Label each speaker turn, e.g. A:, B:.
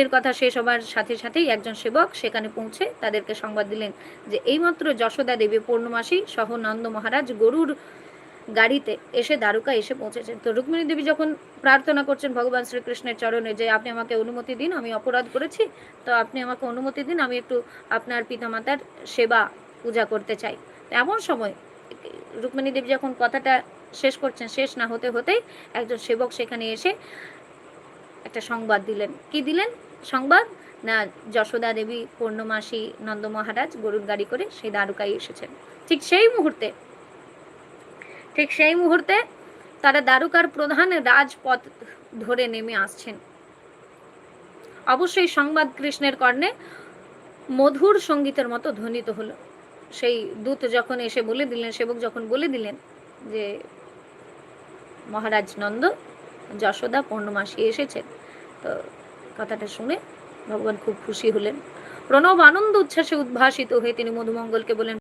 A: এর কথা শেষ হবার সাথে সাথেই একজন সেবক সেখানে পৌঁছে তাদেরকে সংবাদ দিলেন যে এইমাত্র যশোদা দেবী পূর্ণমাসী সহ নন্দ মহারাজ গরুর গাড়িতে এসে দ্বারকা এসে পৌঁছেছেন। তো রুক্মিণী দেবী যখন প্রার্থনা করছেন ভগবান শ্রীকৃষ্ণের চরণে যে আপনি আমাকে অনুমতি দিন, আমি অপরাধ করেছি, তো আপনি আমাকে অনুমতি দিন, আমি একটু আপনার পিতামাতার সেবা পূজা করতে চাই। এমন সময় রুক্মিণী দেবী যখন কথাটা শেষ করছেন, শেষ না হতে হতেই একজন সেবক সেখানে এসে একটা সংবাদ দিলেন। কি দিলেন সংবাদ? না, যশোদা দেবী পূর্ণমাসী নন্দ মহারাজ গরুর গাড়ি করে সেই দ্বারকায় এসেছেন। ঠিক সেই মুহূর্তে তারা দ্বারকার প্রধান রাজপথ ধরে নেমে আসছেন। অবশ্যই সংবাদ কৃষ্ণের কর্ণে মধুর সঙ্গীতের মতো ধ্বনিত হলো। সেই দূত যখন এসে বলে দিলেন, সেবক যখন বলে দিলেন যে মহারাজ নন্দ যশোদা পূর্ণমাসী এসেছেন, তো কথাটা শুনে ভগবান খুব খুশি হলেন। প্রণব আনন্দ উচ্ছ্বাসে উদ্ভাসিত হয়ে তিনি মধুমঙ্গলকে বলেন,